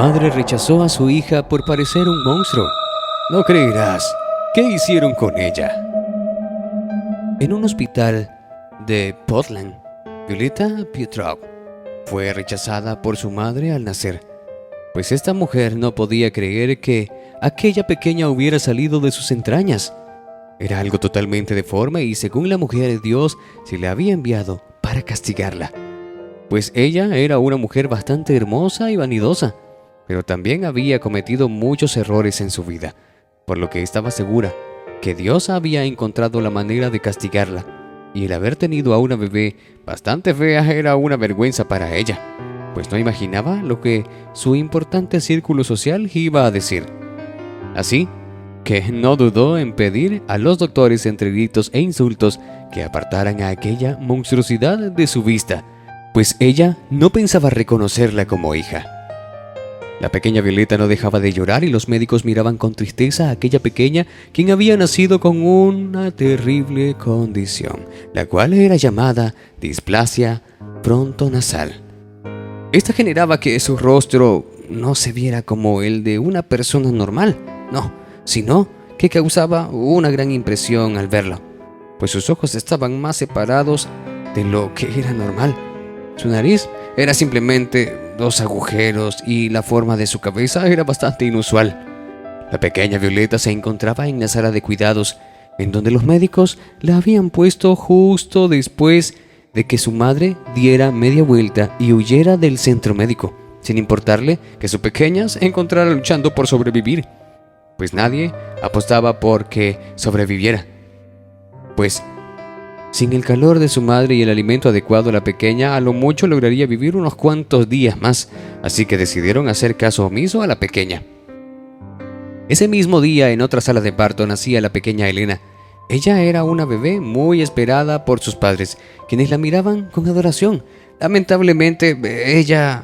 madre rechazó a su hija por parecer un monstruo. No creerás, ¿qué hicieron con ella? En un hospital de Portland, Violeta Pietrov fue rechazada por su madre al nacer, pues esta mujer no podía creer que aquella pequeña hubiera salido de sus entrañas. Era algo totalmente deforme y según la mujer, Dios se la había enviado para castigarla, pues ella era una mujer bastante hermosa y vanidosa, pero también había cometido muchos errores en su vida, por lo que estaba segura que Dios había encontrado la manera de castigarla, y el haber tenido a una bebé bastante fea era una vergüenza para ella, pues no imaginaba lo que su importante círculo social iba a decir. Así que no dudó en pedir a los doctores entre gritos e insultos que apartaran a aquella monstruosidad de su vista, pues ella no pensaba reconocerla como hija. La pequeña Violeta no dejaba de llorar y los médicos miraban con tristeza a aquella pequeña quien había nacido con una terrible condición, la cual era llamada displasia frontonasal. Esta generaba que su rostro no se viera como el de una persona normal, no, sino que causaba una gran impresión al verlo, pues sus ojos estaban más separados de lo que era normal. Su nariz era simplemente 2 agujeros y la forma de su cabeza era bastante inusual. La pequeña Violeta se encontraba en la sala de cuidados, en donde los médicos la habían puesto justo después de que su madre diera media vuelta y huyera del centro médico, sin importarle que su pequeña se encontrara luchando por sobrevivir, pues nadie apostaba por que sobreviviera. Pues sin el calor de su madre y el alimento adecuado, la pequeña a lo mucho lograría vivir unos cuantos días más, así que decidieron hacer caso omiso a la pequeña. Ese mismo día, en otra sala de parto, nacía la pequeña Elena. Ella era una bebé muy esperada por sus padres, quienes la miraban con adoración. Lamentablemente, ella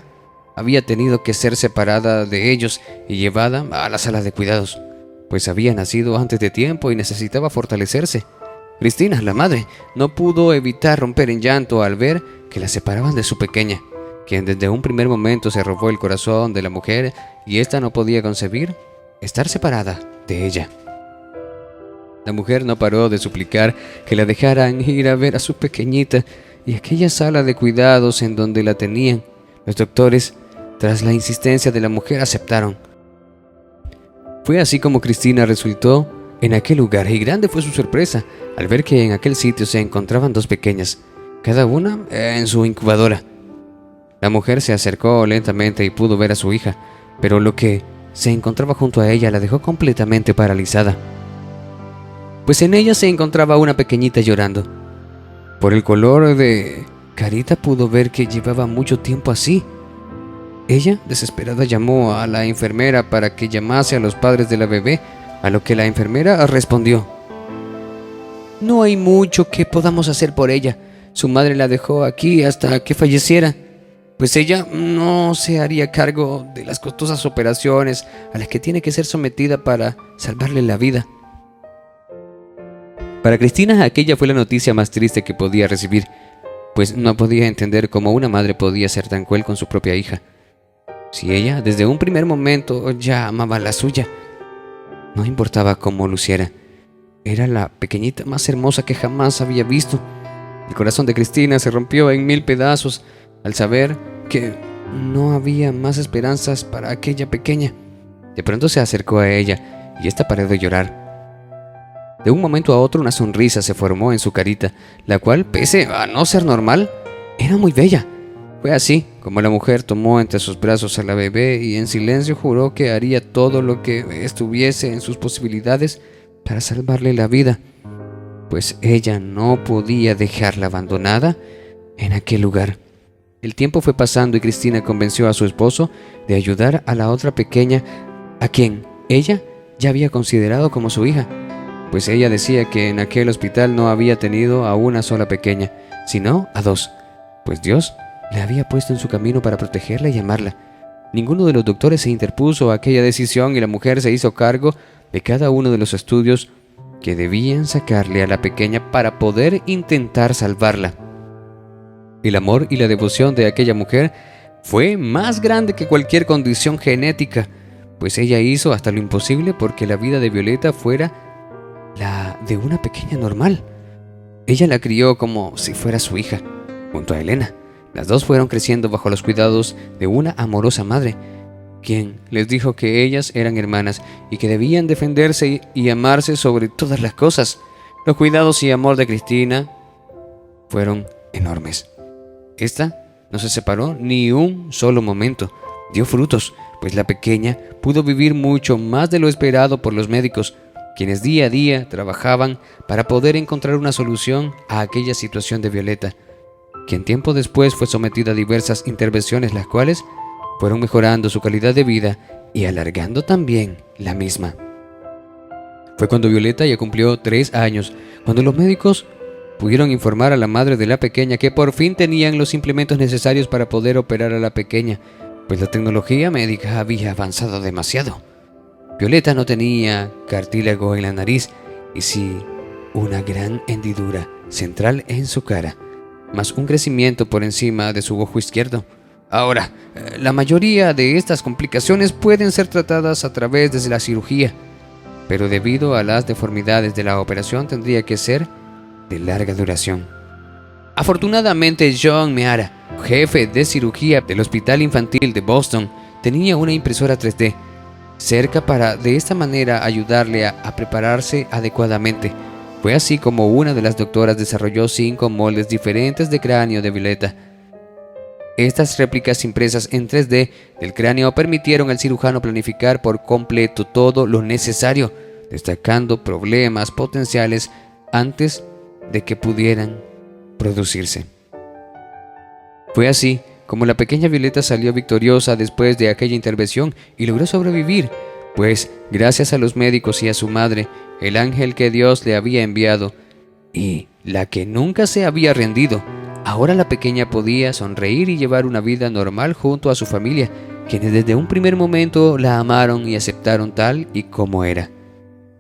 había tenido que ser separada de ellos y llevada a la sala de cuidados, pues había nacido antes de tiempo y necesitaba fortalecerse. Cristina, la madre, no pudo evitar romper en llanto al ver que la separaban de su pequeña, quien desde un primer momento se robó el corazón de la mujer y ésta no podía concebir estar separada de ella. La mujer no paró de suplicar que la dejaran ir a ver a su pequeñita y aquella sala de cuidados en donde la tenían. Los doctores, tras la insistencia de la mujer, aceptaron. Fue así como Cristina resultó en aquel lugar, y grande fue su sorpresa al ver que en aquel sitio se encontraban 2 pequeñas, cada una en su incubadora. La mujer se acercó lentamente y pudo ver a su hija, pero lo que se encontraba junto a ella la dejó completamente paralizada, pues en ella se encontraba una pequeñita llorando. Por el color de carita pudo ver que llevaba mucho tiempo así. Ella, desesperada, llamó a la enfermera para que llamase a los padres de la bebé, a lo que la enfermera respondió: «No hay mucho que podamos hacer por ella. Su madre la dejó aquí hasta que falleciera, pues ella no se haría cargo de las costosas operaciones a las que tiene que ser sometida para salvarle la vida». Para Cristina, aquella fue la noticia más triste que podía recibir, pues no podía entender cómo una madre podía ser tan cruel con su propia hija, si ella desde un primer momento ya amaba a la suya. No importaba cómo luciera, era la pequeñita más hermosa que jamás había visto. El corazón de Cristina se rompió en 1000 pedazos al saber que no había más esperanzas para aquella pequeña. De pronto se acercó a ella y ésta paró de llorar. De un momento a otro una sonrisa se formó en su carita, la cual, pese a no ser normal, era muy bella. Fue así como la mujer tomó entre sus brazos a la bebé y en silencio juró que haría todo lo que estuviese en sus posibilidades para salvarle la vida, pues ella no podía dejarla abandonada en aquel lugar. El tiempo fue pasando y Cristina convenció a su esposo de ayudar a la otra pequeña, a quien ella ya había considerado como su hija, pues ella decía que en aquel hospital no había tenido a una sola pequeña, sino a 2, pues Dios le había puesto en su camino para protegerla y amarla. Ninguno de los doctores se interpuso a aquella decisión y la mujer se hizo cargo de cada uno de los estudios que debían sacarle a la pequeña para poder intentar salvarla. El amor y la devoción de aquella mujer fue más grande que cualquier condición genética, pues ella hizo hasta lo imposible porque la vida de Violeta fuera la de una pequeña normal. Ella la crió como si fuera su hija, junto a Elena. Las dos fueron creciendo bajo los cuidados de una amorosa madre, quien les dijo que ellas eran hermanas y que debían defenderse y amarse sobre todas las cosas. Los cuidados y amor de Cristina fueron enormes. Esta no se separó ni un solo momento. Dio frutos, pues la pequeña pudo vivir mucho más de lo esperado por los médicos, quienes día a día trabajaban para poder encontrar una solución a aquella situación de Violeta, quien tiempo después fue sometida a diversas intervenciones, las cuales fueron mejorando su calidad de vida y alargando también la misma. Fue cuando Violeta ya cumplió 3 años, cuando los médicos pudieron informar a la madre de la pequeña que por fin tenían los implementos necesarios para poder operar a la pequeña, pues la tecnología médica había avanzado demasiado. Violeta no tenía cartílago en la nariz y sí una gran hendidura central en su cara, más un crecimiento por encima de su ojo izquierdo. Ahora, la mayoría de estas complicaciones pueden ser tratadas a través de la cirugía, pero debido a las deformidades de la operación tendría que ser de larga duración. Afortunadamente, John Meara, jefe de cirugía del Hospital Infantil de Boston, tenía una impresora 3D cerca para de esta manera ayudarle a prepararse adecuadamente. Fue así como una de las doctoras desarrolló 5 moldes diferentes de cráneo de Violeta. Estas réplicas impresas en 3D del cráneo permitieron al cirujano planificar por completo todo lo necesario, destacando problemas potenciales antes de que pudieran producirse. Fue así como la pequeña Violeta salió victoriosa después de aquella intervención y logró sobrevivir, pues gracias a los médicos y a su madre, el ángel que Dios le había enviado y la que nunca se había rendido, ahora la pequeña podía sonreír y llevar una vida normal junto a su familia, quienes desde un primer momento la amaron y aceptaron tal y como era.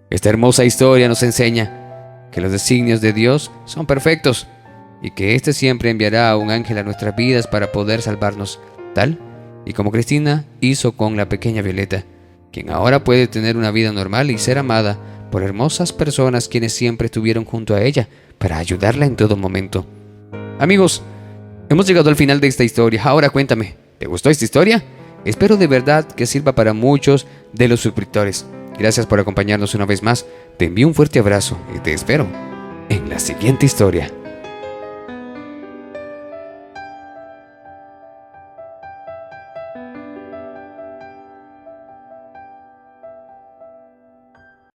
Esta hermosa historia nos enseña que los designios de Dios son perfectos y que éste siempre enviará a un ángel a nuestras vidas para poder salvarnos, tal y como Cristina hizo con la pequeña Violeta, quien ahora puede tener una vida normal y ser amada por hermosas personas quienes siempre estuvieron junto a ella para ayudarla en todo momento. Amigos, hemos llegado al final de esta historia. Ahora cuéntame, ¿te gustó esta historia? Espero de verdad que sirva para muchos de los suscriptores. Gracias por acompañarnos una vez más. Te envío un fuerte abrazo y te espero en la siguiente historia.